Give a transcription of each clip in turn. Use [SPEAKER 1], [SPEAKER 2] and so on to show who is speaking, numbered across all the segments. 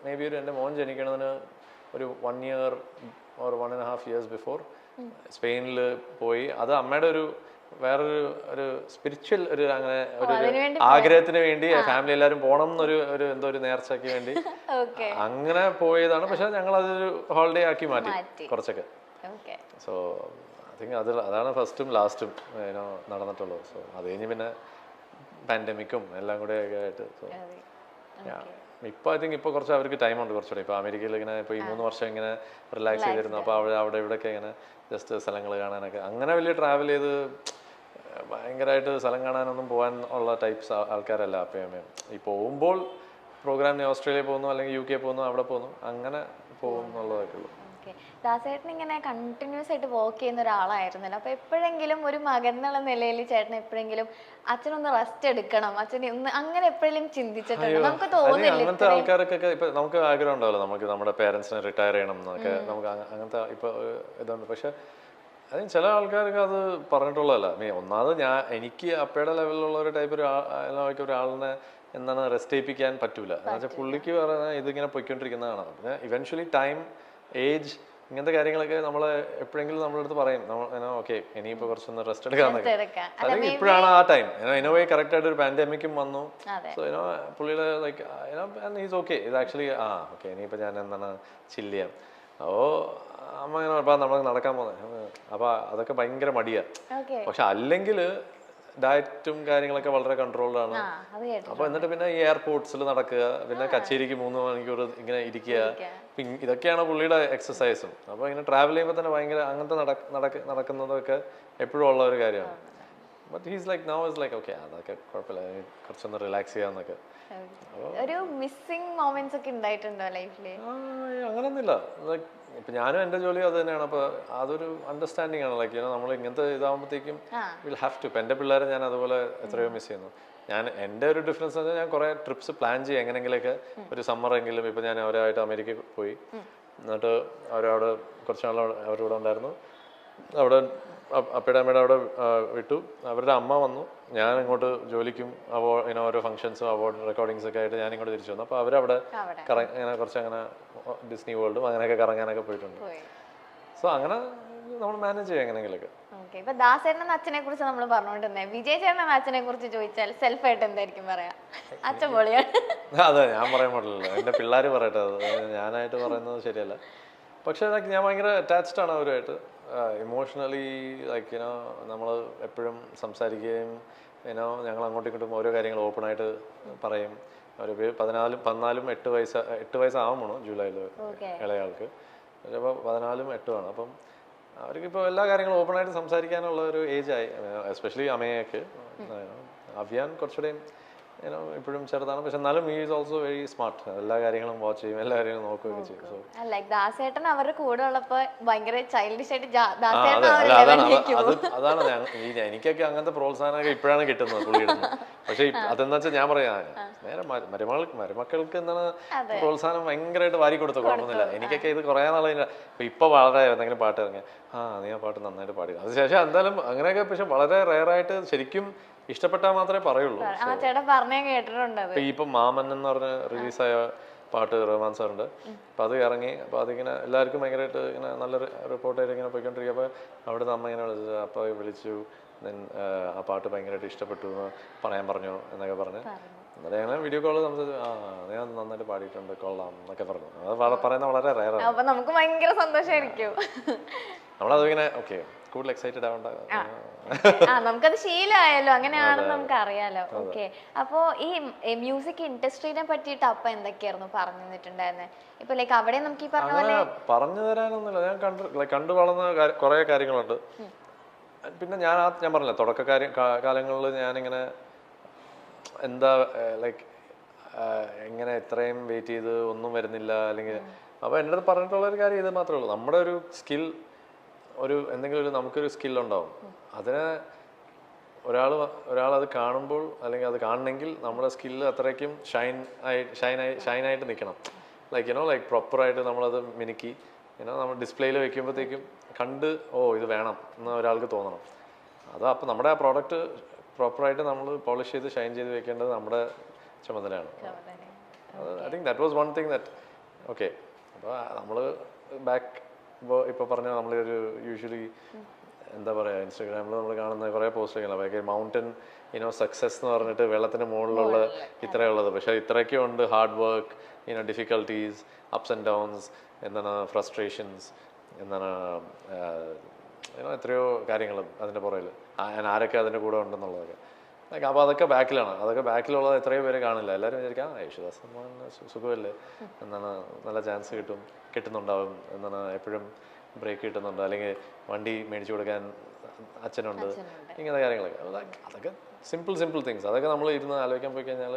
[SPEAKER 1] May be എൻ്റെ മോൻ ജനിക്കണതിന് ഒരു 1 year or 1.5 years ബിഫോർ സ്പെയിനിൽ പോയി. അത് അമ്മയുടെ ഒരു വേറൊരു സ്പിരിച്വൽ ഒരു അങ്ങനെ ഒരു ആഗ്രഹത്തിന് വേണ്ടി ഫാമിലി എല്ലാവരും പോകണം എന്നൊരു എന്തോ ഒരു നേർച്ചയ്ക്ക് വേണ്ടി അങ്ങനെ പോയതാണ്. പക്ഷെ ഞങ്ങൾ അതൊരു ഹോളിഡേ ആക്കി മാറ്റി കുറച്ചൊക്കെ. സോ ഐ തിങ്ക് അതാണ് ഫസ്റ്റും ലാസ്റ്റും നടന്നിട്ടുള്ളത്. സോ അത് കഴിഞ്ഞ് പിന്നെ പാൻഡമിക്കും എല്ലാം കൂടെ ഒക്കെ ആയിട്ട്. സോ ഇപ്പോൾ ഐ തിങ്ക് ഇപ്പോൾ കുറച്ച് അവർക്ക് ടൈമുണ്ട് കുറച്ചുകൂടെ. ഇപ്പോൾ അമേരിക്കയിൽ ഇങ്ങനെ ഇപ്പോൾ ഈ 3 വർഷം ഇങ്ങനെ റിലാക്സ് ചെയ്തിരുന്നു. അപ്പോൾ അവിടെ ഇവിടെയൊക്കെ ഇങ്ങനെ ജസ്റ്റ് സ്ഥലങ്ങൾ കാണാനൊക്കെ അങ്ങനെ വലിയ ട്രാവൽ ചെയ്ത് ഭയങ്കരമായിട്ട് സ്ഥലം കാണാനൊന്നും പോകാൻ ഉള്ള ടൈപ്സ് ആൾക്കാരല്ല അപ്പയും അമ്മയും. ഈ പോകുമ്പോൾ പ്രോഗ്രാമിന് ഓസ്ട്രേലിയ പോകുന്നു അല്ലെങ്കിൽ UK പോകുന്നു, അവിടെ പോകുന്നു, അങ്ങനെ പോകും എന്നുള്ളതൊക്കെ ഉള്ളൂ.
[SPEAKER 2] ദാസേട്ടൻ ഇങ്ങനെ കണ്ടിന്യൂസ് ആയിട്ട് വർക്ക് ചെയ്യുന്ന ഒരാളായിരുന്നല്ലോ. അപ്പൊ എപ്പോഴെങ്കിലും ഒരു മകൻ എന്നുള്ള നിലയിൽ ചേട്ടൻ എപ്പോഴെങ്കിലും അച്ഛനൊന്ന് റെസ്റ്റ് എടുക്കണം, അച്ഛനെ ഒന്ന് അങ്ങനെ എപ്പോഴെങ്കിലും ചിന്തിച്ചിട്ടുണ്ടോ? നമുക്ക് തോന്നുന്നില്ല
[SPEAKER 1] അങ്ങനത്തെ ആൾക്കാർക്കൊക്കെ ഇപ്പൊ നമുക്ക് ആഗ്രഹം ഉണ്ടാവല്ലോ, നമുക്ക് നമ്മുടെ പേരൻസിനെ റിട്ടയർ ചെയ്യണം എന്നൊക്കെ നമുക്ക് അങ്ങനത്തെ ഇപ്പൊ ഇതുണ്ട്. പക്ഷെ അതിന് ചില ആൾക്കാർക്ക് അത് പറഞ്ഞിട്ടുള്ളതല്ല. ഒന്നാമത് എനിക്ക് അപ്പയുടെ ലെവലിലുള്ള ഒരു ടൈപ്പ് ഒരാളിനെ എന്താണ് റെസ്റ്റ് ചെയ്യിപ്പിക്കാൻ പറ്റൂല. എന്ന് വെച്ചാൽ പുള്ളിക്ക് പറഞ്ഞാൽ ഇതിങ്ങനെ പൊയ്ക്കൊണ്ടിരിക്കുന്നതാണ്. പിന്നെ ഇവൻച്വലി ടൈം, ഏജ്, ഇങ്ങനത്തെ കാര്യങ്ങളൊക്കെ നമ്മൾ എപ്പോഴെങ്കിലും നമ്മുടെ അടുത്ത് പറയും, ഓക്കെ ഇനിയിപ്പോൾ കുറച്ചൊന്ന് റെസ്റ്റ് എടുക്കാന്നൊക്കെ. അല്ലെങ്കിൽ ഇപ്പോഴാണ് ആ ടൈം. ഇനോവേ കറക്റ്റ് ആയിട്ട് ഒരു പാൻഡമിക്കും വന്നു. സോ പുള്ളിയുടെ ലൈക്ക് ഈസ് ഓക്കെ, ഇത് ആക്ച്വലി ഓക്കെ ഇനിയിപ്പോൾ ഞാൻ എന്താണ് ചില്ല് ചെയ്യാം. അപ്പോൾ അമ്മ ഇങ്ങനെ പറഞ്ഞാൽ നമ്മൾ നടക്കാൻ പോകുന്നത്. അപ്പോൾ അതൊക്കെ ഭയങ്കര മടിയാണ്. പക്ഷെ അല്ലെങ്കിൽ ഡയറ്റും കാര്യങ്ങളൊക്കെ വളരെ കൺട്രോൾഡ് ആണ്. അപ്പോൾ എന്നിട്ട് പിന്നെ ഈ എയർപോർട്ട്സിൽ നടക്കുക, പിന്നെ കച്ചേരിക്ക് 3 മണിക്കൂർ ഇങ്ങനെ ഇരിക്കുക, ഇതൊക്കെയാണ് പുള്ളിയുടെ എക്സസൈസും. അപ്പോൾ ഇങ്ങനെ ട്രാവൽ ചെയ്യുമ്പോൾ തന്നെ ഭയങ്കര അങ്ങനത്തെ നടക്കുന്നതൊക്കെ എപ്പോഴും ഉള്ള ഒരു കാര്യമാണ്. But he's like now is like okay അതൊക്കെ കുഴപ്പമില്ല, കുറച്ചൊന്ന് റിലാക്സ് ചെയ്യാന്നൊക്കെ.
[SPEAKER 2] ഒരു മിസ്സിംഗ് മൊമെന്റ്സ് ഒക്കെ ഉണ്ടായിട്ടുണ്ടോ ലൈഫിൽ?
[SPEAKER 1] അങ്ങനൊന്നുമില്ല. ലൈക്ക് ഇപ്പൊ ഞാനും എൻ്റെ ജോലി അത് തന്നെയാണ്. അപ്പോൾ അതൊരു അണ്ടർസ്റ്റാൻഡിങ് ആണ്. ലൈക്ക് നമ്മൾ ഇങ്ങനത്തെ ഇതാകുമ്പോഴത്തേക്കും വിൽ ഹാവ് ടു. ഇപ്പം എൻ്റെ പിള്ളേരെ ഞാൻ അതുപോലെ എത്രയോ മിസ് ചെയ്യുന്നു. എൻ്റെ ഒരു ഡിഫറൻസ് എന്ന് വെച്ചാൽ ഞാൻ കുറേ ട്രിപ്സ് പ്ലാൻ ചെയ്യും എങ്ങനെയെങ്കിലൊക്കെ. ഒരു സമ്മറെങ്കിലും ഇപ്പം ഞാൻ അവരായിട്ട് അമേരിക്കയിൽ പോയി, എന്നിട്ട് അവരവിടെ കുറച്ച് നാൾ അവരുടെ ഉണ്ടായിരുന്നു. അവിടെ അപ്പയുടെ അമ്മയുടെ അവിടെ വിട്ടു. അവരുടെ അമ്മ വന്നു, ഞാൻ ഇങ്ങോട്ട് ജോലിക്കും ഓരോ ഫംഗ്ഷൻസും അവാർഡ് റെക്കോർഡിങ്സ് ഒക്കെ ആയിട്ട് ഞാൻ ഇങ്ങോട്ട് തിരിച്ചു വന്നു. അപ്പോൾ അവരവിടെ ഇങ്ങനെ കുറച്ച് അങ്ങനെ ഡിസ്നി വേൾഡും അങ്ങനെയൊക്കെ കറങ്ങാനൊക്കെ പോയിട്ടുണ്ട്. സോ അങ്ങനെ നമ്മൾ മാനേജ് ചെയ്യാം എങ്ങനെയെങ്കിലൊക്കെ.
[SPEAKER 2] ഇപ്പൊ ദാസേട്ടൻ അച്ഛനെ കുറിച്ച് നമ്മൾ പറഞ്ഞുകൊണ്ടിരുന്നേ, വിജയ് ചേട്ടൻ അച്ഛനെ കുറിച്ച് ചോദിച്ചാൽ സെൽഫ് ആയിട്ട് എന്തായിരിക്കും പറയാ? അച്ഛൻ പൊളിയാണ്.
[SPEAKER 1] അതെ, ഞാൻ പറയാൻ പാടില്ലല്ലോ, എൻ്റെ പിള്ളേർ പറയട്ടെ. അത് ഞാനായിട്ട് പറയുന്നത് ശരിയല്ല. പക്ഷേ ഞാൻ ഭയങ്കര അറ്റാച്ച്ഡ് ആണ് അവരുമായിട്ട്. ഇമോഷണലി ലൈക്ക് നമ്മൾ എപ്പോഴും സംസാരിക്കുകയും ഞങ്ങൾ അങ്ങോട്ടും ഇങ്ങോട്ടും ഓരോ കാര്യങ്ങൾ ഓപ്പണായിട്ട് പറയും. അവർ 14 8 വയസ്സാവുമ്പോൾ ജൂലൈയിൽ ഇളയാൾക്ക്. അപ്പോൾ 14 8 അപ്പം അവർക്കിപ്പോൾ എല്ലാ കാര്യങ്ങളും ഓപ്പണായിട്ട് സംസാരിക്കാനുള്ള ഒരു ഏജായി. എസ്പെഷ്യലി അമ്മയൊക്കെ. അവിയാൻ കുറച്ചുകൂടെയും ഇപ്പോഴും ചെറുതാണ്, പക്ഷെ എന്നാലും he is also very smart. എല്ലാ കാര്യങ്ങളും വാച്ച് ചെയ്യും, എല്ലാ കാര്യങ്ങളും നോക്കുകയൊക്കെ ചെയ്യും. സോ
[SPEAKER 2] ദാസേട്ടൻ അവരുടെ കൂടെ ഉള്ളപ്പോൾ ഭയങ്കര ചൈൽഡിഷ് ആയിട്ട്
[SPEAKER 1] അതാണ് എനിക്കൊക്കെ അങ്ങനത്തെ പ്രോത്സാഹനമൊക്കെ ഇപ്പോഴാണ് കിട്ടുന്നത് പുള്ളിയുടെ. പക്ഷെ അതെന്താ വെച്ചാൽ ഞാൻ പറയാ നേരെ മരുമക്കൾക്ക് എന്താണ് പ്രോത്സാഹനം ഭയങ്കരമായിട്ട് വാരി കൊടുത്തു, കുഴപ്പമൊന്നുമില്ല. എനിക്കൊക്കെ ഇത് കുറേ നാളെ ഇപ്പൊ വളരെ എന്തെങ്കിലും പാട്ട് ഇറങ്ങിയ നീ ആ പാട്ട് നന്നായിട്ട് പാടി. അതിനുശേഷം എന്തായാലും അങ്ങനെയൊക്കെ. പക്ഷെ വളരെ റെയറായിട്ട് ശരിക്കും ഇഷ്ടപ്പെട്ടാൽ മാത്രമേ പറയുള്ളൂ. ഇപ്പൊ മാമൻ എന്ന് പറഞ്ഞ റിലീസായ പാട്ട് റഹ്മാൻ സാറിന്റെ, അപ്പൊ അത് ഇറങ്ങി. അപ്പൊ അതിങ്ങനെ എല്ലാവർക്കും ഭയങ്കരമായിട്ട് ഇങ്ങനെ നല്ല റിപ്പോർട്ടായിട്ട് ഇങ്ങനെ പോയിക്കൊണ്ടിരിക്കുക. അപ്പൊ അവിടുന്ന് അമ്മ ഇങ്ങനെ വിളിച്ചത്, അപ്പൊ വിളിച്ചു, ആ പാട്ട് ഭയങ്കരമായിട്ട് ഇഷ്ടപ്പെട്ടു എന്ന് പറയാൻ പറഞ്ഞു എന്നൊക്കെ പറഞ്ഞ്. എന്നിട്ട് ഞങ്ങൾ വീഡിയോ കോള് സംസാരിച്ചു, ഞാൻ നന്നായിട്ട് പാടിയിട്ടുണ്ട്, കൊള്ളാം എന്നൊക്കെ പറഞ്ഞു. അത് പറയുന്നത് വളരെ റെയറാണ്.
[SPEAKER 2] നമുക്ക് ഭയങ്കര സന്തോഷമായിരിക്കും.
[SPEAKER 1] നമ്മളതിങ്ങനെ ഓക്കെ കൂടുതൽ എക്സൈറ്റഡ് ആവണ്ട,
[SPEAKER 2] നമുക്കത് ശീലമായല്ലോ, അങ്ങനെയാണെന്ന് നമുക്ക് അറിയാലോ. ഓക്കെ, അപ്പോ ഈ മ്യൂസിക് ഇൻഡസ്ട്രീനെ പറ്റിയിട്ട് അപ്പൊ എന്തൊക്കെയായിരുന്നു പറഞ്ഞു തന്നിട്ടുണ്ടായിരുന്നത്? ഇപ്പൊ ലൈക്ക് അവിടെ നമുക്ക് ഈ പറഞ്ഞ പോലെ
[SPEAKER 1] പറഞ്ഞു തരാനൊന്നുമില്ല. ഞാൻ കണ്ടു വളർന്ന കുറെ കാര്യങ്ങളുണ്ട്. പിന്നെ ഞാൻ പറഞ്ഞില്ല, കാലങ്ങളിൽ ഞാനിങ്ങനെ എന്താ ലൈക്ക് എങ്ങനെ ഇത്രയും വെയിറ്റ് ചെയ്ത് ഒന്നും വരുന്നില്ല അല്ലെങ്കിൽ. അപ്പോൾ എൻ്റെ അടുത്ത് പറഞ്ഞിട്ടുള്ളൊരു കാര്യം ഇത് മാത്രമേ ഉള്ളൂ. നമ്മുടെ ഒരു സ്കിൽ, എന്തെങ്കിലും നമുക്കൊരു സ്കില്ലുണ്ടാവും. അതിനെ ഒരാൾ അത് കാണുമ്പോൾ അല്ലെങ്കിൽ അത് കാണണമെങ്കിൽ നമ്മുടെ സ്കില്ല് അത്രയ്ക്കും ഷൈനായിട്ട് നിൽക്കണം. ലൈക്ക് പ്രോപ്പറായിട്ട് നമ്മളത് മിനുക്കി നമ്മൾ ഡിസ്പ്ലേയിൽ വെക്കുമ്പോഴത്തേക്കും കണ്ട് ഇത് വേണം എന്ന് ഒരാൾക്ക് തോന്നണം. അപ്പോൾ നമ്മുടെ ആ പ്രോഡക്റ്റ് പ്രോപ്പറായിട്ട് നമ്മൾ പോളിഷ് ചെയ്ത് ഷൈൻ ചെയ്ത് വെക്കേണ്ടത് നമ്മുടെ ചുമതലയാണ്. I think that was one thing that okay. അപ്പോൾ നമ്മൾ ബാക്ക് ഇപ്പോൾ പറഞ്ഞ നമ്മളൊരു യൂഷ്വലി എന്താ പറയുക, ഇൻസ്റ്റാഗ്രാമിൽ നമ്മൾ കാണുന്ന കുറേ പോസ്റ്റുകളാണ് ഭയങ്കര മൗണ്ടൻ സക്സസ് എന്ന് പറഞ്ഞിട്ട് വെള്ളത്തിന് മുകളിലുള്ള ഇത്രയുള്ളത്. പക്ഷേ ഇത്രയൊക്കെ ഉണ്ട് hard work, difficulties, ups and downs, എന്താണ് ഫ്രസ്ട്രേഷൻസ്, എന്താണ് എത്രയോ കാര്യങ്ങളും അതിൻ്റെ പുറകിൽ, ആരൊക്കെ അതിൻ്റെ കൂടെ ഉണ്ടെന്നുള്ളതൊക്കെ. അപ്പോൾ അതൊക്കെ ബാക്കിലാണ്. അതൊക്കെ ബാക്കിലുള്ളത് എത്രയോ പേര് കാണില്ല. എല്ലാവരും വിചാരിക്കാം യേശുദാസ് സുഖമല്ലേ, എന്താണ് നല്ല ചാൻസ് കിട്ടുന്നുണ്ടാവും, എന്താണ് എപ്പോഴും ബ്രേക്ക് കിട്ടുന്നുണ്ട്, അല്ലെങ്കിൽ വണ്ടി മേടിച്ചു കൊടുക്കാൻ അച്ഛനുണ്ട്, ഇങ്ങനത്തെ കാര്യങ്ങളൊക്കെ. അതൊക്കെ സിമ്പിൾ തിങ്സ്. അതൊക്കെ നമ്മൾ ഇരുന്ന് ആലോചിക്കാൻ പോയി കഴിഞ്ഞാൽ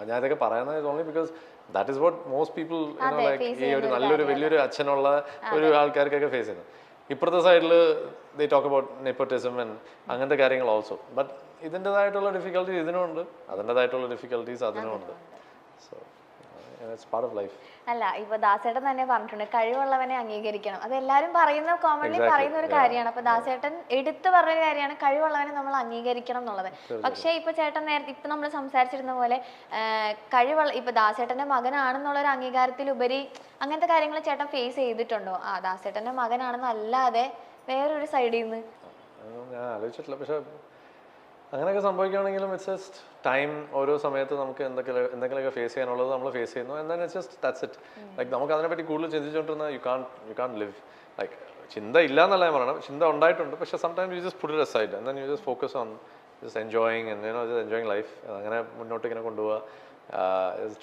[SPEAKER 1] ഞാൻ ഇതൊക്കെ പറയുന്നത് only because that is what most people like ഈ ഒരു നല്ലൊരു വലിയൊരു അച്ഛനുള്ള ഒരു ആൾക്കാർക്കൊക്കെ ഫേസ് ചെയ്യുന്നത്. ഇപ്പുറത്തെ സൈഡിൽ they talk about nepotism and അങ്ങനത്തെ കാര്യങ്ങൾ ഓൾസോ. ബട്ട് ഇതിൻ്റെതായിട്ടുള്ള ഡിഫിക്കൽട്ടീസ് ഇതിനുമുണ്ട്, അതിൻ്റെതായിട്ടുള്ള ഡിഫിക്കൽട്ടീസ് അതിനുമുണ്ട്. So it's part of life.
[SPEAKER 2] അല്ല, ഇപ്പൊ ദാസേട്ടൻ തന്നെ പറഞ്ഞിട്ടുണ്ട് കഴിവുള്ളവനെ അംഗീകരിക്കണം. അത് എല്ലാവരും പറയുന്ന കോമൺലി പറയുന്ന ഒരു കാര്യമാണ്. അപ്പൊ ദാസേട്ടൻ എടുത്തു പറഞ്ഞ കാര്യമാണ് കഴിവുള്ളവനെ നമ്മൾ അംഗീകരിക്കണം എന്നുള്ളത്. പക്ഷെ ഇപ്പൊ ചേട്ടൻ നേരത്തെ ഇപ്പൊ നമ്മൾ സംസാരിച്ചിരുന്ന പോലെ ഇപ്പൊ ദാസേട്ടന്റെ മകനാണെന്നുള്ള ഒരു അംഗീകാരത്തിലുപരി അങ്ങനത്തെ കാര്യങ്ങൾ ചേട്ടൻ ഫേസ് ചെയ്തിട്ടുണ്ടോ? ദാസേട്ടന്റെ മകനാണെന്നല്ലാതെ വേറൊരു സൈഡിൽ നിന്ന്
[SPEAKER 1] ഞാൻ ആലോചിച്ചിട്ടില്ല. പക്ഷെ അങ്ങനെയൊക്കെ സംഭവിക്കുകയാണെങ്കിലും ഇറ്റ്സ് ജസ്റ്റ് ടൈം. ഓരോ സമയത്ത് നമുക്ക് എന്തെങ്കിലുമൊക്കെ ഫേസ് ചെയ്യാനുള്ളത് നമ്മൾ ഫേസ് ചെയ്യുന്നു. And then it's just that's it. Like നമുക്ക് അതിനെപ്പറ്റി കൂടുതൽ ചിന്തിച്ചുകൊണ്ടിരുന്ന യു കാൺ ലിവ്. ലൈക്ക് ചിന്ത ഇല്ല എന്നല്ല ഞാൻ പറയണം, ചിന്ത ഉണ്ടായിട്ടുണ്ട്. പക്ഷേ sometimes you just put it aside and then you just focus on just enjoying just enjoying life. അങ്ങനെ മുന്നോട്ട് ഇങ്ങനെ കൊണ്ടുപോവുക,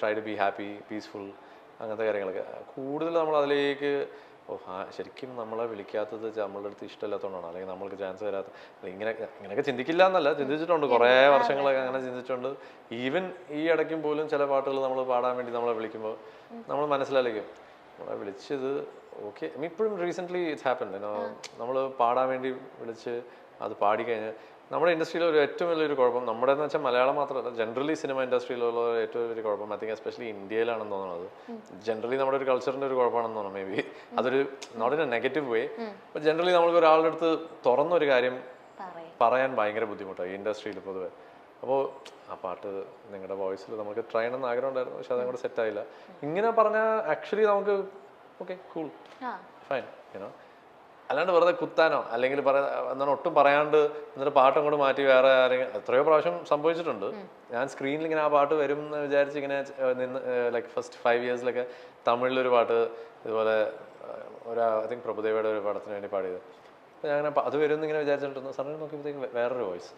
[SPEAKER 1] try to be happy, peaceful, അങ്ങനത്തെ കാര്യങ്ങളൊക്കെ. കൂടുതൽ നമ്മൾ അതിലേക്ക് ശരിക്കും നമ്മളെ വിളിക്കാത്തത് നമ്മളുടെ അടുത്ത് ഇഷ്ടമില്ലാത്തതുകൊണ്ടാണ്, അല്ലെങ്കിൽ നമ്മൾക്ക് ചാൻസ് തരാത്ത, ഇങ്ങനെയൊക്കെ ചിന്തിക്കില്ല എന്നല്ല, ചിന്തിച്ചിട്ടുണ്ട് കുറേ വർഷങ്ങളൊക്കെ അങ്ങനെ ചിന്തിച്ചിട്ടുണ്ട്. ഈവൻ ഈ ഇടയ്ക്കും പോലും ചില പാട്ടുകൾ നമ്മൾ പാടാൻ വേണ്ടി നമ്മളെ വിളിക്കുമ്പോൾ നമ്മൾ മനസ്സിലായിരിക്കും നമ്മളെ വിളിച്ചത് ഓക്കെ. ഇപ്പോഴും റീസെൻ്റ്ലി ഇറ്റ്സ് ഹാപ്പൻ, നമ്മൾ പാടാൻ വേണ്ടി വിളിച്ച് അത് പാടിക്കഴിഞ്ഞ് നമ്മുടെ ഇൻഡസ്ട്രിയിലെ ഒരു ഏറ്റവും വലിയൊരു കുഴപ്പം, നമ്മുടെ എന്ന് വെച്ചാൽ മലയാളം മാത്രമല്ല ജനറലി സിനിമ ഇൻഡസ്ട്രിയിലുള്ള ഏറ്റവും വലിയ കുഴപ്പം ഐ തിങ്ക് എസ്പെഷ്യലി ഇന്ത്യയിലാണെന്ന് തോന്നുന്നത്. ജനറലി നമ്മുടെ ഒരു കൾച്ചറിൻ്റെ ഒരു കുഴപ്പമാണെന്ന് തോന്നുന്നു. മേ ബി അതൊരു not in a negative way, but generally നമ്മൾക്ക് ഒരാളുടെ അടുത്ത് തുറന്നൊരു കാര്യം പറയാൻ ഭയങ്കര ബുദ്ധിമുട്ടാണ് ഈ ഇൻഡസ്ട്രിയിൽ പൊതുവെ. അപ്പോൾ ആ പാട്ട് നിങ്ങളുടെ വോയിസിൽ നമുക്ക് ട്രൈ ചെയ്യണമെന്ന് ആഗ്രഹം ഉണ്ടായിരുന്നു, പക്ഷെ അതങ്ങോട്ട് സെറ്റായില്ല. ഇങ്ങനെ പറഞ്ഞാൽ ആക്ച്വലി നമുക്ക് ഓക്കെ കൂൾ ഫൈൻ അല്ലാണ്ട് വെറുതെ കുത്താനോ അല്ലെങ്കിൽ എന്താണ് ഒട്ടും പറയാണ്ട് എന്നിട്ട് പാട്ട് അങ്ങോട്ട് മാറ്റി വേറെ ആരെങ്കിലും എത്രയോ പ്രാവശ്യം സംഭവിച്ചിട്ടുണ്ട്. ഞാൻ സ്ക്രീനിൽ ഇങ്ങനെ ആ പാട്ട് വരും എന്ന് വിചാരിച്ച് ഇങ്ങനെ നിന്ന് ലൈക്ക് ഫസ്റ്റ് 5 ഇയേഴ്സിലൊക്കെ തമിഴിലൊരു പാട്ട് ഇതുപോലെ ഐ തിങ്ക് പ്രഭുദേവയുടെ ഒരു പടത്തിന് വേണ്ടി പാടിയത്. അപ്പോൾ ഞാൻ അങ്ങനെ അത് വരും എന്നിങ്ങനെ വിചാരിച്ചിട്ടുണ്ട്. സഡൻ നോക്കിയപ്പോഴത്തേക്കും വേറൊരു വോയിസ്.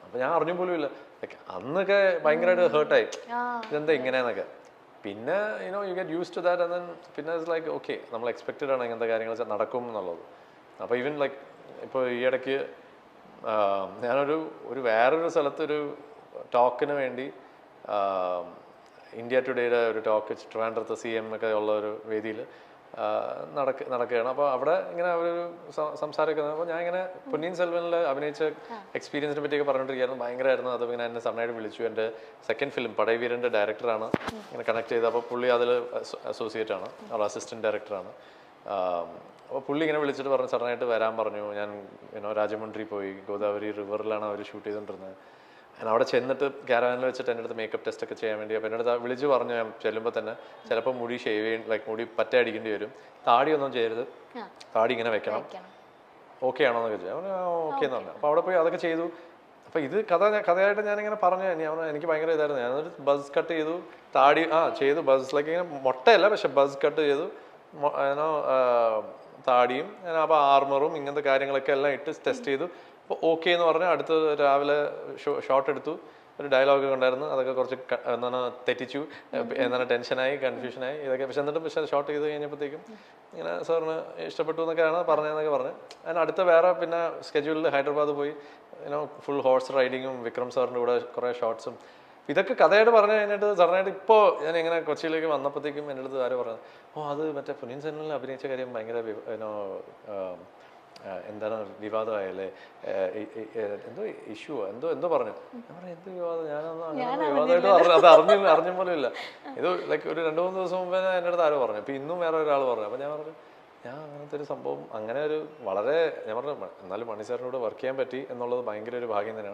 [SPEAKER 1] അപ്പോൾ ഞാൻ അറിഞ്ഞു പോലും ഇല്ല. ലൈക്ക് അന്നൊക്കെ ഭയങ്കരമായിട്ട് ഹേർട്ടായി, ഇതെന്താ ഇങ്ങനെയെന്നൊക്കെ. പിന്നെ you get use to that and then പിന്നെ ഇറ്റ്സ് ലൈക്ക് ഓക്കെ നമ്മൾ എക്സ്പെക്റ്റഡ് ആണ് ഇങ്ങനത്തെ കാര്യങ്ങൾ നടക്കും എന്നുള്ളത്. അപ്പോൾ ഈവൻ ലൈക്ക് ഇപ്പോൾ ഈ ഇടയ്ക്ക് ഞാനൊരു വേറൊരു സ്ഥലത്തൊരു ടോക്കിന് വേണ്ടി ഇന്ത്യ ടുഡേയുടെ ഒരു ടോക്ക് ട്രിവാൻഡ്രത്ത് CM ഒക്കെ ഉള്ള ഒരു വേദിയിൽ നടക്കുകയാണ്. അപ്പോൾ അവിടെ ഇങ്ങനെ അവരൊരു സംസാരമൊക്കെ. അപ്പോൾ ഞാൻ ഇങ്ങനെ പൊന്നിയിൻ സെൽവനിൽ അഭിനയിച്ച എക്സ്പീരിയൻസിനെ പറ്റിയൊക്കെ പറഞ്ഞിട്ടിരിക്കുകയായിരുന്നു. ഭയങ്കരമായിരുന്നു. അത് ഇങ്ങനെ എന്നെ സണ്ണായിട്ട് വിളിച്ചു. എൻ്റെ സെക്കൻഡ് ഫിലിം പടൈവീരൻ്റെ ഡയറക്ടറാണ് ഇങ്ങനെ കണക്ട് ചെയ്തത്. അപ്പോൾ പുള്ളി അതിൽ അസോസിയേറ്റ് ആണ്, അവൾ അസിസ്റ്റൻറ്റ് ഡയറക്ടറാണ്. അപ്പോൾ പുള്ളി ഇങ്ങനെ വിളിച്ചിട്ട് പറഞ്ഞു സഡനായിട്ട് വരാൻ പറഞ്ഞു. ഞാൻ രാജമന്ത്രി പോയി, ഗോദാവരി റിവറിലാണ് അവർ ഷൂട്ട് ചെയ്തുകൊണ്ടിരുന്നത്. ഞാൻ അവിടെ ചെന്നിട്ട് ക്യാരവാനിൽ വെച്ചിട്ട് എൻ്റെ അടുത്ത് മേക്കപ്പ് ടെസ്റ്റ് ഒക്കെ ചെയ്യാൻ വേണ്ടി. അപ്പോൾ എൻ്റെ അടുത്ത് വിളിച്ച് പറഞ്ഞു ഞാൻ ചെല്ലുമ്പോൾ തന്നെ ചിലപ്പോൾ മുടി ഷേവ് ചെയ്യും, ലൈക്ക് മുടി പറ്റ അടിക്കേണ്ടി വരും, താടി ഒന്നും ചെയ്യരുത്, താടി ഇങ്ങനെ വെക്കണം, ഓക്കെ ആണോ എന്നൊക്കെ ചെയ്യാം. ഓക്കെ എന്ന് പറഞ്ഞു. അപ്പോൾ അവിടെ പോയി അതൊക്കെ ചെയ്തു. അപ്പോൾ ഇത് കഥയായിട്ട് ഞാനിങ്ങനെ പറഞ്ഞു. എനിക്ക് ഭയങ്കര ഇതായിരുന്നു. ഞാനൊരു ബസ് കട്ട് ചെയ്തു, താടി ചെയ്തു, ബസ് ലൈക്ക് ഇങ്ങനെ മൊട്ടയല്ല പക്ഷെ ബസ് കട്ട് ചെയ്തു, താടിയും അപ്പോൾ ആർമറും ഇങ്ങനത്തെ കാര്യങ്ങളൊക്കെ എല്ലാം ഇട്ട് ടെസ്റ്റ് ചെയ്തു. അപ്പോൾ ഓക്കെ എന്ന് പറഞ്ഞ് അടുത്ത് രാവിലെ ഷോട്ട് എടുത്തു. ഒരു ഡയലോഗൊക്കെ ഉണ്ടായിരുന്നു, അതൊക്കെ കുറച്ച് തെറ്റിച്ചു, ടെൻഷനായി, കൺഫ്യൂഷനായി ഇതൊക്കെ. പക്ഷെ എന്നിട്ട് ഷോട്ട് ചെയ്ത് കഴിഞ്ഞപ്പോഴത്തേക്കും ഇങ്ങനെ സാറിന് ഇഷ്ടപ്പെട്ടു എന്നൊക്കെയാണ് പറഞ്ഞതെന്നൊക്കെ പറഞ്ഞ് അതിന് അടുത്ത വേറെ പിന്നെ സ്കെഡ്യൂളിൽ ഹൈദരാബാദ് പോയി ഫുൾ ഹോഴ്സ് റൈഡിങ്ങും വിക്രം സാറിൻ്റെ കൂടെ കുറേ ഷോട്ട്സും ഇതൊക്കെ കഥയായിട്ട് പറഞ്ഞു കഴിഞ്ഞിട്ട് സഡനായിട്ട് ഇപ്പോൾ ഞാൻ ഇങ്ങനെ കൊച്ചിയിലേക്ക് വന്നപ്പോഴത്തേക്കും എൻ്റെ അടുത്ത് ആരോ പറഞ്ഞു അത് മറ്റേ പൊന്നിയിൻ സെൽവനിൽ അഭിനയിച്ച കാര്യം ഭയങ്കര എന്താണ് വിവാദമായല്ലേ, എന്തോ ഇഷ്യൂ എന്തോ പറഞ്ഞു. ഞാൻ പറഞ്ഞു എന്ത് വിവാദം, ഞാനൊന്നും അങ്ങനെ വിവാദമായിട്ട് അത് അറിഞ്ഞ പോലും ഇല്ല. ഇത് ലൈക്ക് ഒരു 2-3 ദിവസം മുമ്പേ എൻ്റെ അടുത്ത് ആരോ പറഞ്ഞു. അപ്പോൾ ഇന്നും വേറെ ഒരാൾ പറഞ്ഞു. അപ്പോൾ ഞാൻ പറഞ്ഞു ഞാൻ അങ്ങനത്തെ ഒരു സംഭവം അങ്ങനെ ഒരു വളരെ ഞാൻ പറഞ്ഞു എന്നാലും മണി സാറിനോട് വർക്ക് ചെയ്യാൻ പറ്റി എന്നുള്ളത് ഭയങ്കര ഒരു ഭാഗ്യം തന്നെയാണ്.